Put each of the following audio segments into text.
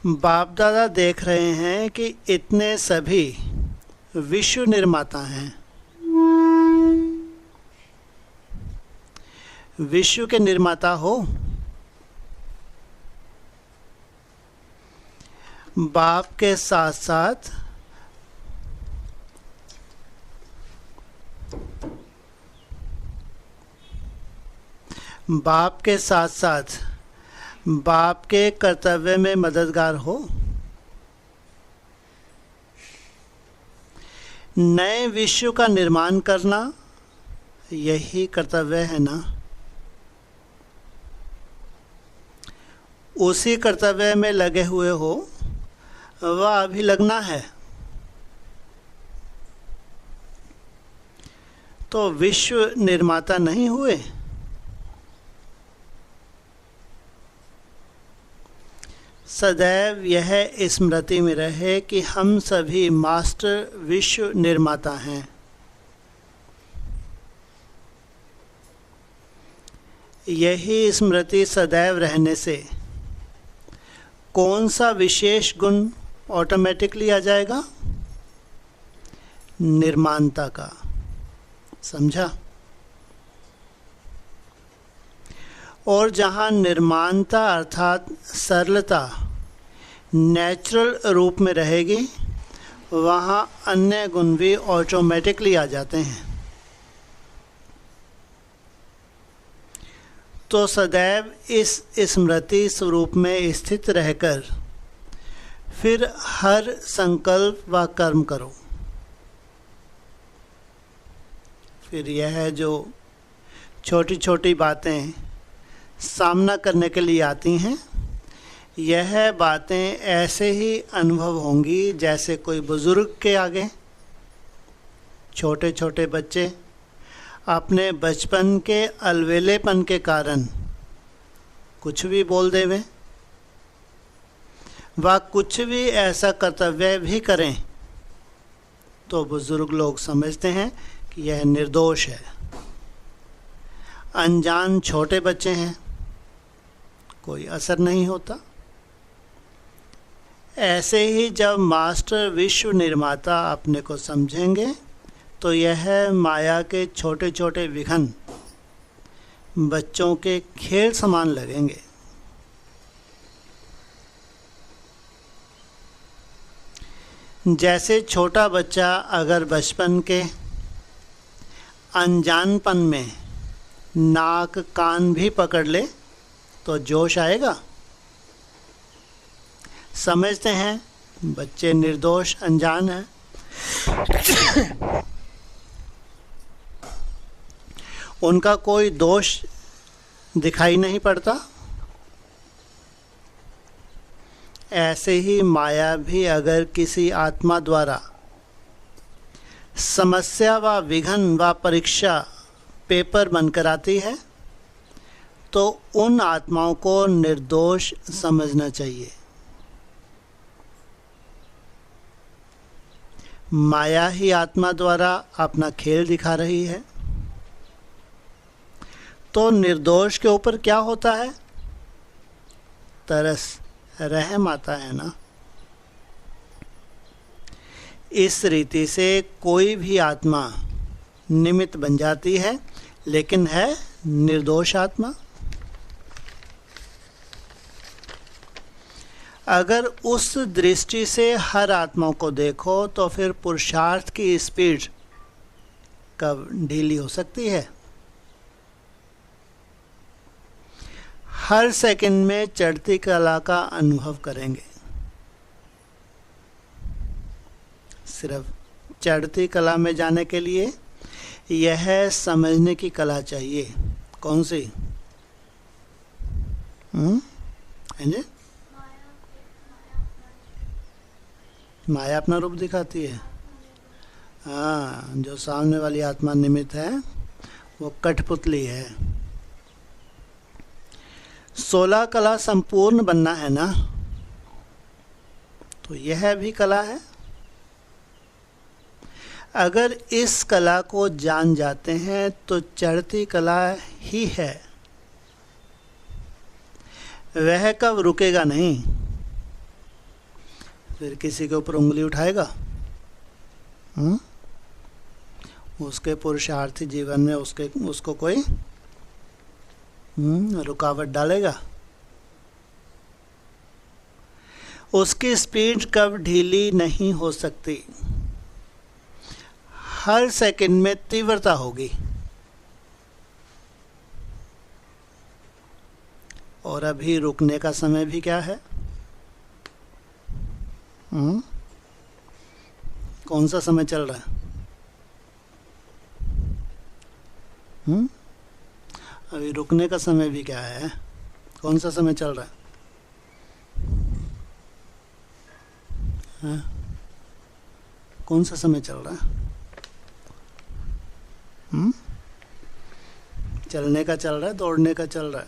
बाप दादा देख रहे हैं कि इतने सभी विश्व निर्माता हैं। विश्व के निर्माता हो। बाप के साथ साथ बाप के कर्तव्य में मददगार हो। नए विश्व का निर्माण करना यही कर्तव्य है ना। उसी कर्तव्य में लगे हुए हो, वह अभी लगना है। तो विश्व निर्माता नहीं हुए। सदैव यह स्मृति में रहे कि हम सभी मास्टर विश्व निर्माता हैं। यही स्मृति सदैव रहने से कौन सा विशेष गुण ऑटोमेटिकली आ जाएगा? निर्माणता का। समझा? और जहाँ निर्माणता अर्थात सरलता नेचुरल रूप में रहेगी, वहाँ अन्य गुण भी ऑटोमेटिकली आ जाते हैं। तो सदैव इस स्मृति स्वरूप में स्थित रहकर फिर हर संकल्प व कर्म करो। फिर यह जो छोटी छोटी बातें सामना करने के लिए आती हैं, यह बातें ऐसे ही अनुभव होंगी जैसे कोई बुजुर्ग के आगे छोटे छोटे बच्चे अपने बचपन के अलवेलेपन के कारण कुछ भी बोल देवें व कुछ भी ऐसा कर्तव्य भी करें, तो बुजुर्ग लोग समझते हैं कि यह निर्दोष है। अनजान छोटे बच्चे हैं, कोई असर नहीं होता। ऐसे ही जब मास्टर विश्व निर्माता अपने को समझेंगे, तो यह माया के छोटे छोटे विघ्न बच्चों के खेल समान लगेंगे। जैसे छोटा बच्चा अगर बचपन के अनजानपन में नाक कान भी पकड़ ले तो जोश आएगा। समझते हैं बच्चे निर्दोष अनजान हैं। उनका कोई दोष दिखाई नहीं पड़ता। ऐसे ही माया भी अगर किसी आत्मा द्वारा समस्या व विघ्न व परीक्षा पेपर बनकर आती है, तो उन आत्माओं को निर्दोष समझना चाहिए। माया ही आत्मा द्वारा अपना खेल दिखा रही है। तो निर्दोष के ऊपर क्या होता है? तरस, रहम आता है ना। इस रीति से कोई भी आत्मा निमित्त बन जाती है, लेकिन है निर्दोष आत्मा। अगर उस दृष्टि से हर आत्मा को देखो, तो फिर पुरुषार्थ की स्पीड कब ढीली हो सकती है? हर सेकंड में चढ़ती कला का अनुभव करेंगे। सिर्फ चढ़ती कला में जाने के लिए यह समझने की कला चाहिए। कौन सी? है? माया अपना रूप दिखाती है। हाँ, जो सामने वाली आत्मा निमित्त है वो कठपुतली है। 16 कला संपूर्ण बनना है ना, तो यह भी कला है। अगर इस कला को जान जाते हैं तो चढ़ती कला ही है, वह कब रुकेगा नहीं। फिर किसी के ऊपर उंगली उठाएगा? उसके पुरुषार्थी जीवन में उसको कोई रुकावट डालेगा? उसकी स्पीड कब ढीली नहीं हो सकती, हर सेकंड में तीव्रता होगी। और अभी रुकने का समय भी क्या है? कौन सा समय चल रहा है? अभी रुकने का समय भी क्या है? कौन सा समय चल रहा है? कौन सा समय चल रहा है? चलने का चल रहा है, दौड़ने का चल रहा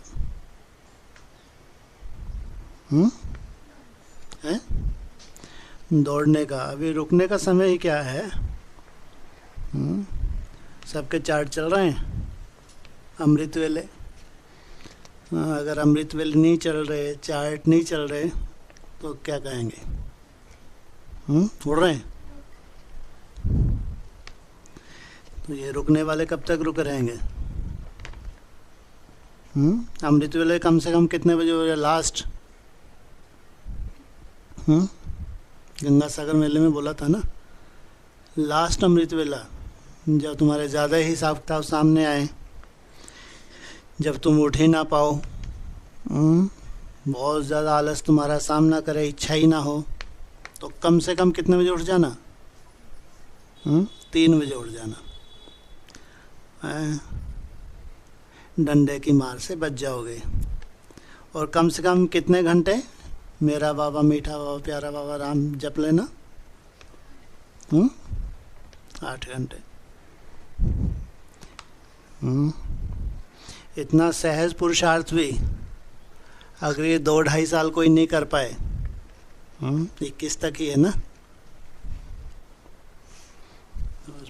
है? दौड़ने का। अभी रुकने का समय ही क्या है? सबके चार्ट चल रहे हैं अमृत वेले। अगर अमृत वेले नहीं चल रहे, चार्ट नहीं चल रहे, तो क्या कहेंगे? उड़ रहे हैं। तो ये रुकने वाले कब तक रुके रहेंगे? अमृत वेले कम से कम कितने बजे हो रहा है लास्ट? गंगा सागर मेले में बोला था ना, लास्ट अमृत वेला, जब तुम्हारे ज़्यादा ही हिसाब किताब सामने आए, जब तुम उठ ही ना पाओ, बहुत ज़्यादा आलस तुम्हारा सामना करे, इच्छा ही ना हो, तो कम से कम कितने बजे उठ जाना? 3 बजे उठ जाना। डंडे की मार से बच जाओगे। और कम से कम कितने घंटे मेरा बाबा, मीठा बाबा, प्यारा बाबा राम जप लेना? 8 घंटे। इतना सहज पुरुषार्थ भी अगर ये 2-2.5 साल कोई नहीं कर पाए, 21 तक ही है ना।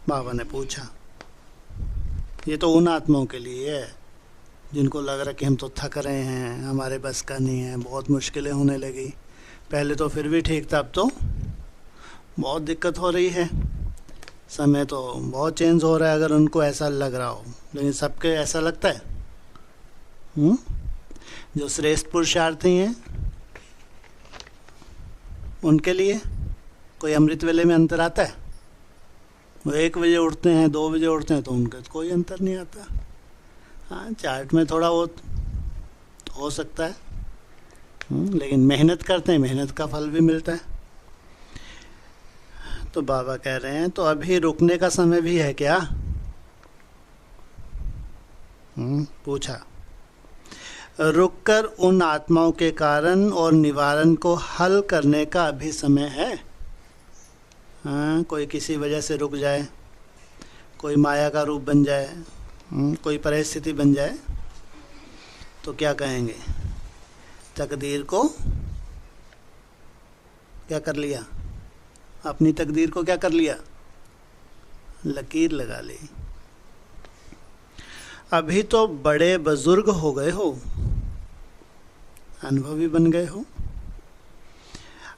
बाबा ने पूछा, ये तो उन आत्माओं के लिए है जिनको लग रहा कि हम तो थक रहे हैं, हमारे बस का नहीं है, बहुत मुश्किलें होने लगी। पहले तो फिर भी ठीक था, अब तो बहुत दिक्कत हो रही है, समय तो बहुत चेंज हो रहा है, अगर उनको ऐसा लग रहा हो। लेकिन सबके ऐसा लगता है? जो श्रेष्ठ पुरुषार्थी हैं उनके लिए कोई अमृत वेले में अंतर आता है? वो 1 बजे उठते हैं, 2 बजे उठते हैं, तो उनका कोई अंतर नहीं आता। हाँ, चार्ट में थोड़ा बहुत हो सकता है, लेकिन मेहनत करते हैं, मेहनत का फल भी मिलता है। तो बाबा कह रहे हैं, तो अभी रुकने का समय भी है क्या? पूछा। रुककर उन आत्माओं के कारण और निवारण को हल करने का अभी समय है। हाँ, कोई किसी वजह से रुक जाए, कोई माया का रूप बन जाए, कोई परिस्थिति बन जाए, तो क्या कहेंगे? तकदीर को क्या कर लिया? अपनी तकदीर को क्या कर लिया? लकीर लगा ली। अभी तो बड़े बुजुर्ग हो गए हो, अनुभवी बन गए हो,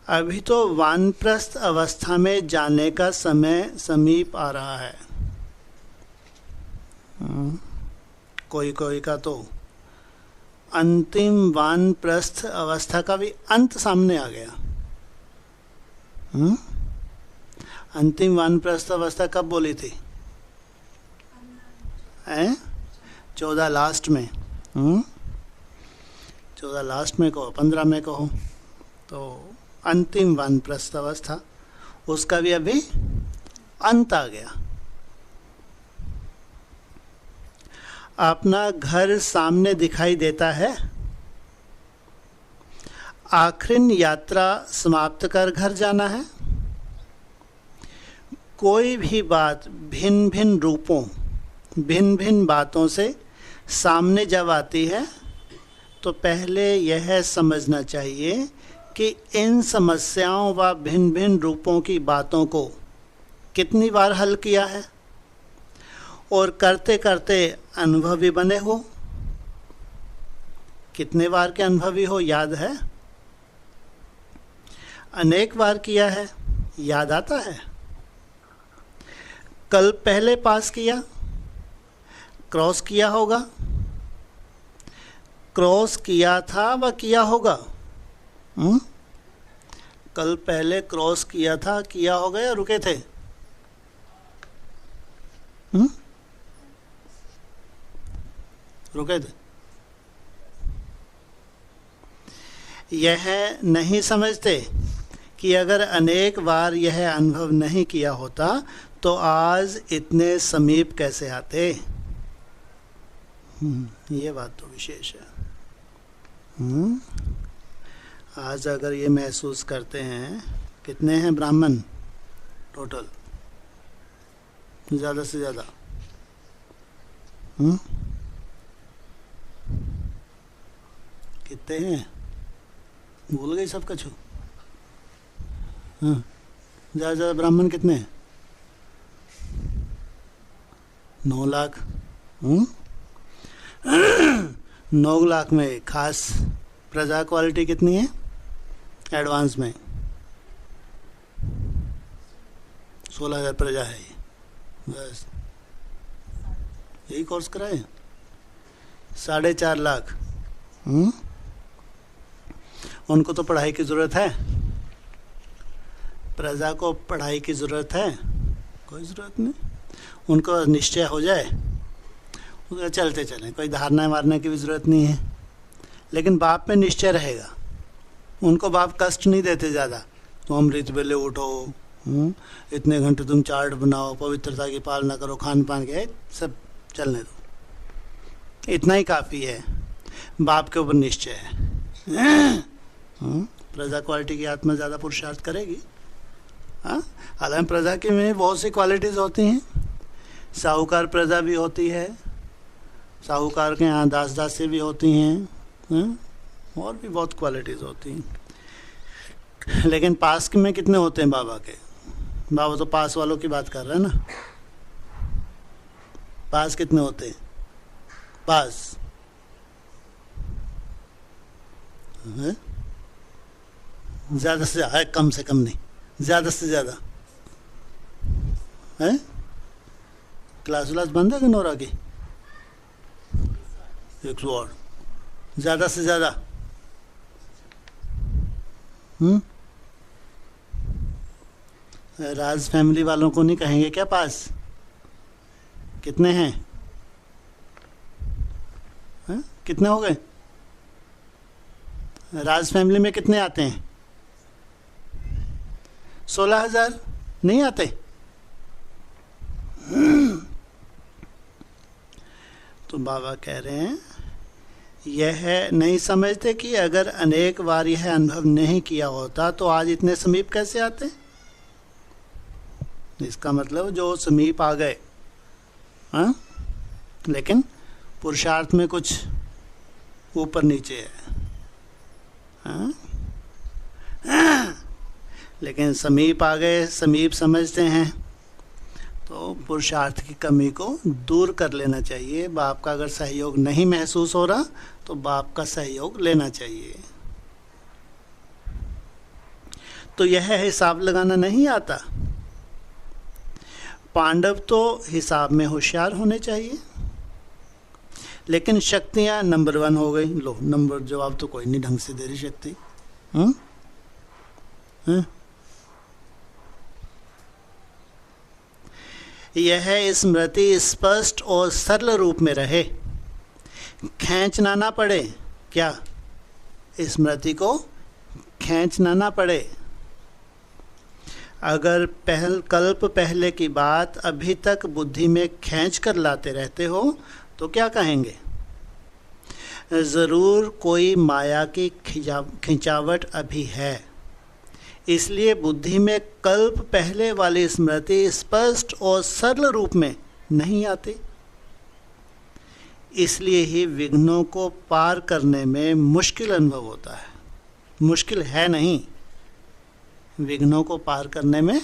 अभी तो वानप्रस्थ अवस्था में जाने का समय समीप आ रहा है। कोई कोई का तो अंतिम वानप्रस्थ अवस्था का भी अंत सामने आ गया। अंतिम वानप्रस्थ अवस्था कब बोली थी? 14 लास्ट में। 14 लास्ट में कहो, 15 में कहो, तो अंतिम वानप्रस्थ अवस्था, उसका भी अभी अंत आ गया। अपना घर सामने दिखाई देता है, आखिरी यात्रा समाप्त कर घर जाना है। कोई भी बात भिन्न भिन्न रूपों, भिन्न भिन्न बातों से सामने जब आती है, तो पहले यह समझना चाहिए कि इन समस्याओं व भिन्न भिन्न रूपों की बातों को कितनी बार हल किया है, और करते करते अनुभवी बने हो। कितने बार के अनुभवी हो, याद है? अनेक बार किया है, याद आता है? कल पहले पास किया, क्रॉस किया होगा, क्रॉस किया था व किया होगा। कल पहले क्रॉस किया था, किया होगा या रुके थे? रुके थे। यह नहीं समझते कि अगर अनेक बार यह अनुभव नहीं किया होता तो आज इतने समीप कैसे आते। ये बात तो विशेष है। आज अगर ये महसूस करते हैं, कितने हैं ब्राह्मण टोटल? ज़्यादा से ज़्यादा कितने हैं? भूल गई सब कछु। ज़्यादा से ज़्यादा ब्राह्मण कितने हैं? 9 लाख। 9 लाख में खास प्रजा क्वालिटी कितनी है एडवांस में? 16,000 प्रजा है। बस यही कोर्स कराए। 4.5 लाख। उनको तो पढ़ाई की ज़रूरत है, प्रजा को पढ़ाई की ज़रूरत है? कोई ज़रूरत नहीं। उनको निश्चय हो जाए उधर चलते चलें, कोई धारणा मारने की भी ज़रूरत नहीं है। लेकिन बाप में निश्चय रहेगा, उनको बाप कष्ट नहीं देते ज़्यादा। तो अमृत वेले उठो, इतने घंटे तुम चार्ट बनाओ, पवित्रता की पालना करो, खान पान के सब चलने दो, इतना ही काफ़ी है। बाप के ऊपर निश्चय है। प्रजा क्वालिटी की आत्मा ज़्यादा पुरुषार्थ करेगी। हालांकि प्रजा की में बहुत सी क्वालिटीज़ होती हैं। साहूकार प्रजा भी होती है, साहूकार के यहाँ दास दासी भी होती हैं, और भी बहुत क्वालिटीज़ होती हैं। लेकिन पास में कितने होते हैं बाबा के? बाबा तो पास वालों की बात कर रहे हैं ना। पास कितने होते हैं? पास ज़्यादा से ज़्यादा, कम से कम नहीं, ज़्यादा से ज़्यादा है। क्लास व्लास बंद है कि नोरा की? 108। ज़्यादा से ज़्यादा राज फैमिली वालों को नहीं कहेंगे क्या पास? कितने हैं? कितने हो गए? राज फैमिली में कितने आते हैं? 16,000 नहीं आते? तो बाबा कह रहे हैं यह नहीं समझते कि अगर अनेक बार यह अनुभव नहीं किया होता तो आज इतने समीप कैसे आते। इसका मतलब जो समीप आ गए, लेकिन पुरुषार्थ में कुछ ऊपर नीचे है। लेकिन समीप आ गए, समीप समझते हैं, तो पुरुषार्थ की कमी को दूर कर लेना चाहिए। बाप का अगर सहयोग नहीं महसूस हो रहा तो बाप का सहयोग लेना चाहिए। तो यह हिसाब लगाना नहीं आता। पांडव तो हिसाब में होशियार होने चाहिए, लेकिन शक्तियां नंबर 1 हो गई। लो नंबर जवाब तो कोई नहीं ढंग से दे रही शक्ति। यह स्मृति स्पष्ट और सरल रूप में रहे, खींचना ना पड़े। क्या? स्मृति को खींचना ना पड़े। अगर कल्प पहले की बात अभी तक बुद्धि में खींच कर लाते रहते हो तो क्या कहेंगे? ज़रूर कोई माया की खिंचावट अभी है, इसलिए बुद्धि में कल्प पहले वाली स्मृति स्पष्ट और सरल रूप में नहीं आती। इसलिए ही विघ्नों को पार करने में मुश्किल अनुभव होता है। मुश्किल है नहीं, विघ्नों को पार करने में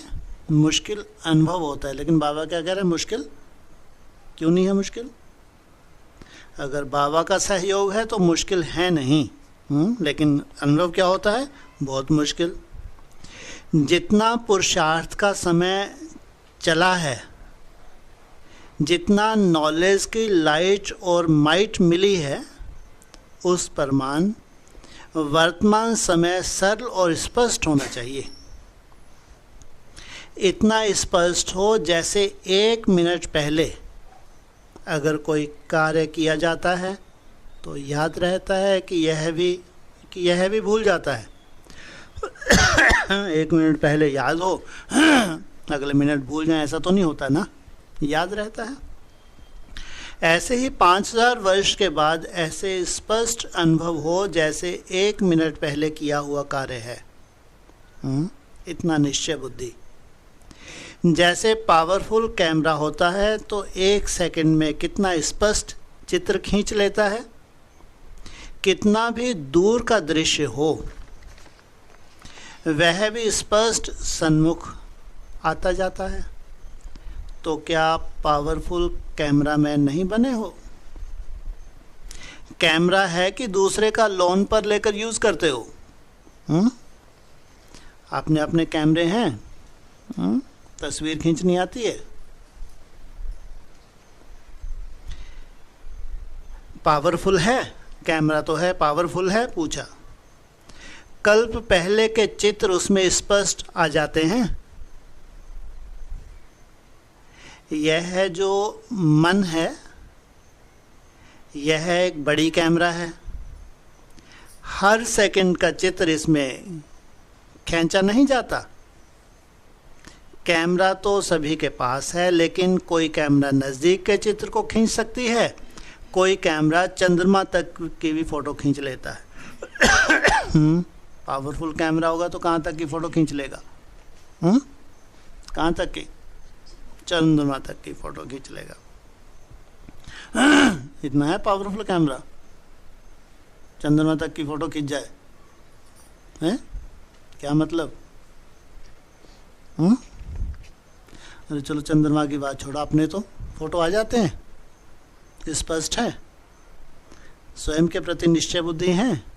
मुश्किल अनुभव होता है। लेकिन बाबा क्या कह रहे हैं? मुश्किल क्यों नहीं है? मुश्किल अगर बाबा का सहयोग है तो मुश्किल है नहीं। लेकिन अनुभव क्या होता है? बहुत मुश्किल। जितना पुरुषार्थ का समय चला है, जितना नॉलेज की लाइट और माइट मिली है, उस प्रमाण वर्तमान समय सरल और स्पष्ट होना चाहिए। इतना स्पष्ट हो जैसे 1 मिनट पहले अगर कोई कार्य किया जाता है तो याद रहता है कि यह भी भूल जाता है। 1 मिनट पहले याद हो, अगले मिनट भूल जाए, ऐसा तो नहीं होता ना, याद रहता है। ऐसे ही 5000 वर्ष के बाद ऐसे स्पष्ट अनुभव हो जैसे 1 मिनट पहले किया हुआ कार्य है। इतना निश्चय बुद्धि। जैसे पावरफुल कैमरा होता है तो 1 सेकंड में कितना स्पष्ट चित्र खींच लेता है। कितना भी दूर का दृश्य हो वह भी स्पष्ट सन्मुख आता जाता है। तो क्या आप पावरफुल कैमरामैन नहीं बने हो? कैमरा है कि दूसरे का लोन पर लेकर यूज करते हो? आपने अपने कैमरे हैं? तस्वीर खींचनी आती है? पावरफुल है कैमरा, तो है पावरफुल है? पूछा। कल्प पहले के चित्र उसमें स्पष्ट आ जाते हैं। यह जो मन है, यह एक बड़ी कैमरा है। हर सेकंड का चित्र इसमें खींचा नहीं जाता। कैमरा तो सभी के पास है, लेकिन कोई कैमरा नज़दीक के चित्र को खींच सकती है, कोई कैमरा चंद्रमा तक की भी फ़ोटो खींच लेता है। पावरफुल कैमरा होगा तो कहाँ तक की फ़ोटो खींच लेगा? कहाँ तक की? चंद्रमा तक की फ़ोटो खींच लेगा। इतना है पावरफुल कैमरा, चंद्रमा तक की फ़ोटो खींच जाए हैं? क्या मतलब? अरे चलो चंद्रमा की बात छोड़ो, अपने तो फोटो आ जाते हैं, स्पष्ट है, स्वयं के प्रति निश्चय बुद्धि है।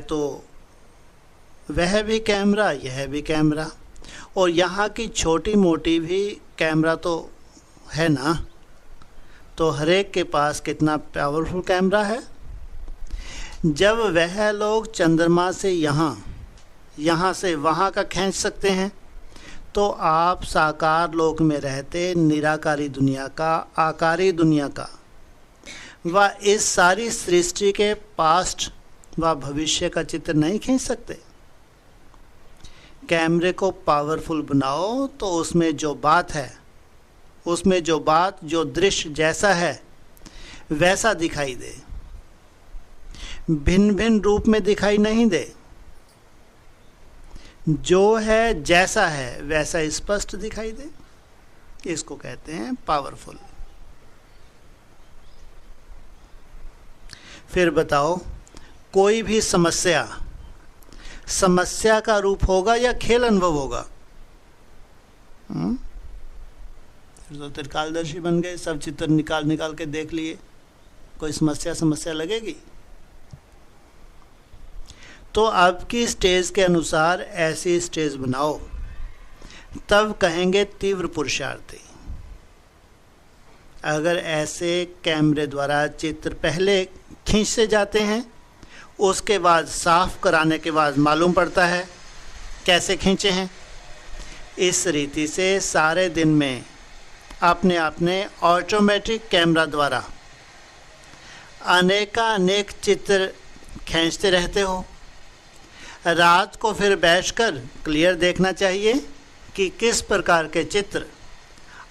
तो वह भी कैमरा, यह भी कैमरा, और यहाँ की छोटी मोटी भी कैमरा तो है ना। तो हर एक के पास कितना पावरफुल कैमरा है। जब वह लोग चंद्रमा से यहाँ से वहाँ का खींच सकते हैं, तो आप साकार लोक में रहते निराकारी दुनिया का, आकारी दुनिया का व इस सारी सृष्टि के पास्ट व भविष्य का चित्र नहीं खींच सकते। कैमरे को पावरफुल बनाओ तो उसमें जो बात जो दृश्य जैसा है वैसा दिखाई दे, भिन्न भिन्न रूप में दिखाई नहीं दे। जो है जैसा है वैसा स्पष्ट दिखाई दे। इसको कहते हैं पावरफुल। फिर बताओ, कोई भी समस्या का रूप होगा या खेल अनुभव होगा? फिर तो त्रिकालदर्शी बन गए, सब चित्र निकाल के देख लिए, कोई समस्या लगेगी? तो आपकी स्टेज के अनुसार ऐसी स्टेज बनाओ, तब कहेंगे तीव्र पुरुषार्थी। अगर ऐसे कैमरे द्वारा चित्र पहले खींचते जाते हैं, उसके बाद साफ कराने के बाद मालूम पड़ता है कैसे खींचे हैं। इस रीति से सारे दिन में अपने ऑटोमेटिक कैमरा द्वारा अनेक चित्र खींचते रहते हो। रात को फिर बैठकर क्लियर देखना चाहिए कि किस प्रकार के चित्र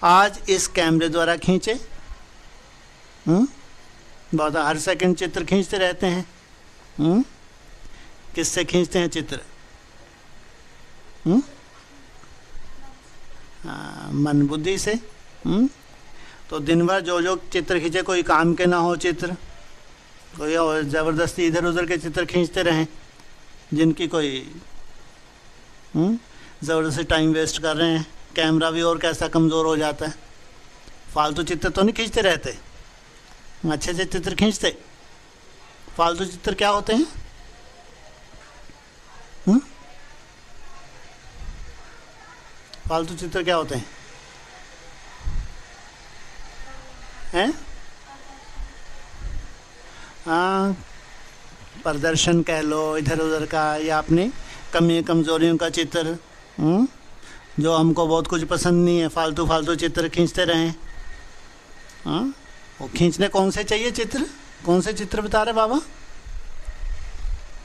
आज इस कैमरे द्वारा खींचे। बहुत हर सेकंड चित्र खींचते रहते हैं। किससे खींचते हैं चित्र? मन बुद्धि से। तो दिन भर जो चित्र खींचे, कोई काम के ना हो चित्र, कोई और ज़बरदस्ती इधर उधर के चित्र खींचते रहें, जिनकी कोई ज़बरदस्ती टाइम वेस्ट कर रहे हैं। कैमरा भी और कैसा कमज़ोर हो जाता है। फालतू चित्र तो नहीं खींचते रहते, अच्छे से चित्र खींचते? फालतू चित्र क्या होते हैं? फालतू चित्र क्या होते हैं? हैं? हाँ, प्रदर्शन कह लो इधर उधर का, या अपनी कमी कमजोरियों का चित्र, जो हमको बहुत कुछ पसंद नहीं है, फालतू फालतू चित्र खींचते रहें। हाँ, वो खींचने कौन से चाहिए चित्र? कौन से चित्र बता रहे बाबा?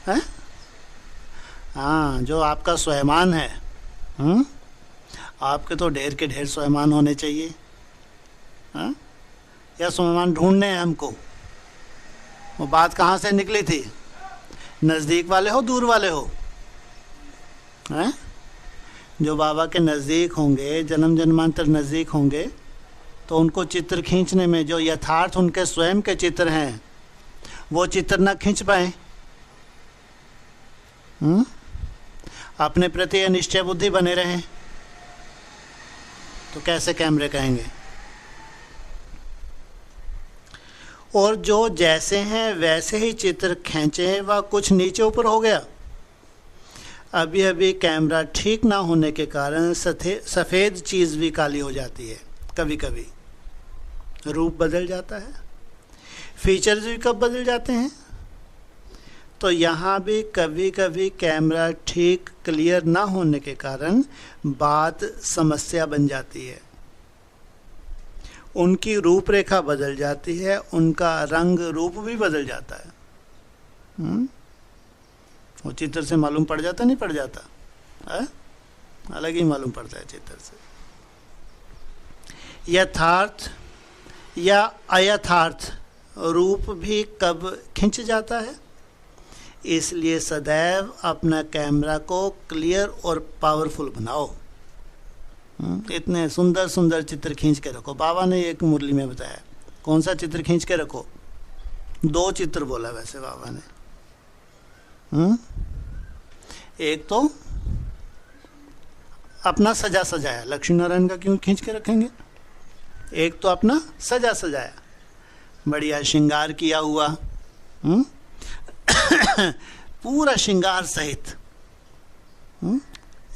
हैं? हाँ, जो आपका स्वयमान है। आपके तो ढेर के ढेर स्वयमान होने चाहिए। हाँ, या स्वयमान ढूंढने हैं हमको? वो बात कहाँ से निकली थी? नज़दीक वाले हो, दूर वाले हो? हैं? जो बाबा के नज़दीक होंगे, जन्म जन्मांतर नज़दीक होंगे, तो उनको चित्र खींचने में जो यथार्थ उनके स्वयं के चित्र हैं, वो चित्र ना खींच पाए। अपने प्रति निश्चय बुद्धि बने रहें, तो कैसे कैमरे कहेंगे? और जो जैसे हैं वैसे ही चित्र खींचे, वह कुछ नीचे ऊपर हो गया। अभी अभी कैमरा ठीक ना होने के कारण सफ़ेद चीज़ भी काली हो जाती है, कभी कभी रूप बदल जाता है, फीचर्स भी कब बदल जाते हैं। तो यहाँ भी कभी कभी कैमरा ठीक क्लियर ना होने के कारण बात समस्या बन जाती है। उनकी रूपरेखा बदल जाती है, उनका रंग रूप भी बदल जाता है। वो चित्र से मालूम पड़ जाता, नहीं पड़ जाता है? अलग ही मालूम पड़ता है चित्र से। यथार्थ या अयथार्थ रूप भी कब खिंच जाता है। इसलिए सदैव अपना कैमरा को क्लियर और पावरफुल बनाओ। इतने सुंदर सुंदर चित्र खींच के रखो। बाबा ने एक मुरली में बताया, कौन सा चित्र खींच के रखो? 2 चित्र बोला वैसे बाबा ने। एक तो अपना सजा सजाया, लक्ष्मी नारायण का क्यों खींच के रखेंगे? एक तो अपना सजा सजाया, बढ़िया श्रृंगार किया हुआ, पूरा श्रृंगार सहित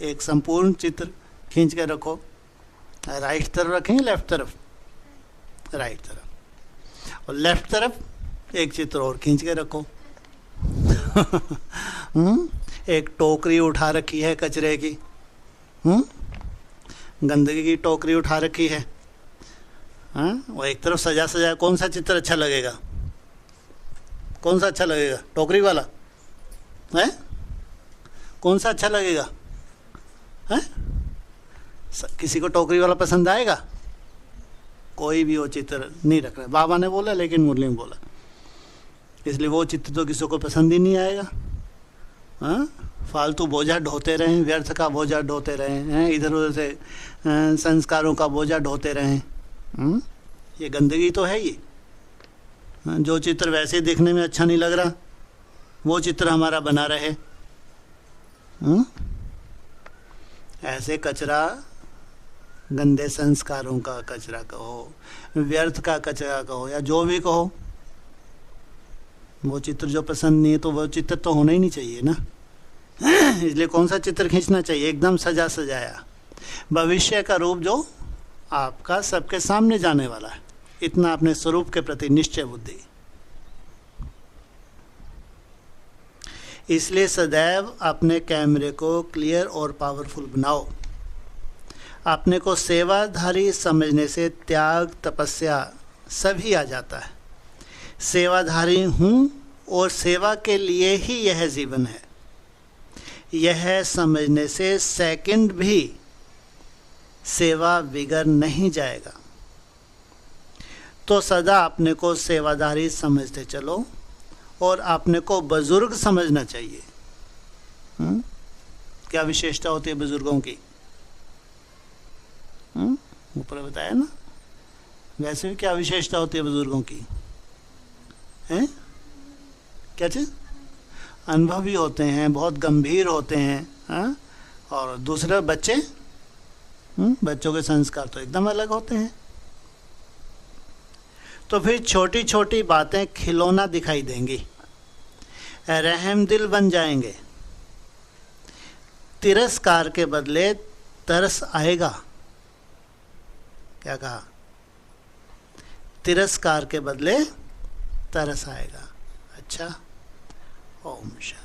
एक संपूर्ण चित्र खींच के रखो। राइट तरफ रखेंगे, लेफ्ट तरफ? राइट तरफ। और लेफ्ट तरफ एक चित्र और खींच के रखो। एक टोकरी उठा रखी है कचरे की, गंदगी की टोकरी उठा रखी है। वो एक तरफ सजा सजाया, कौन सा चित्र अच्छा लगेगा? कौन सा अच्छा लगेगा? टोकरी वाला है? कौन सा अच्छा लगेगा? है? किसी को टोकरी वाला पसंद आएगा? कोई भी वो चित्र नहीं रख रहा। बाबा ने बोला, लेकिन मुरली में बोला, इसलिए वो चित्र तो किसी को पसंद ही नहीं आएगा। फालतू बोझा ढोते रहें, व्यर्थ का बोझा ढोते रहें, इधर उधर से संस्कारों का बोझा ढोते रहें। ये गंदगी तो है ये। जो चित्र वैसे दिखने में अच्छा नहीं लग रहा, वो चित्र हमारा बना रहे। ऐसे कचरा, गंदे संस्कारों का कचरा कहो, व्यर्थ का कचरा कहो, या जो भी कहो, वो चित्र जो पसंद नहीं है, तो वो चित्र तो होना ही नहीं चाहिए ना। इसलिए कौन सा चित्र खींचना चाहिए? एकदम सजा सजाया, भविष्य का रूप जो आपका सबके सामने जाने वाला है, इतना अपने स्वरूप के प्रति निश्चय बुद्धि। इसलिए सदैव अपने कैमरे को क्लियर और पावरफुल बनाओ। अपने को सेवाधारी समझने से त्याग, तपस्या सभी आ जाता है। सेवाधारी हूँ और सेवा के लिए ही यह जीवन है, यह समझने से सेकंड भी सेवा बिगड़ नहीं जाएगा। तो सदा अपने को सेवाधारी समझते चलो और अपने को बुजुर्ग समझना चाहिए। क्या विशेषता होती है बुजुर्गों की? ऊपर बताया ना। वैसे भी क्या विशेषता होती है बुजुर्गों की? हैं? क्या चीज? अनुभवी होते हैं, बहुत गंभीर होते हैं। और दूसरे बच्चे, बच्चों के संस्कार तो एकदम अलग होते हैं। तो फिर छोटी छोटी बातें खिलौना दिखाई देंगी, रहमदिल बन जाएंगे। तिरस्कार के बदले तरस आएगा। क्या कहा? तिरस्कार के बदले तरस आएगा। अच्छा, ओम शांति।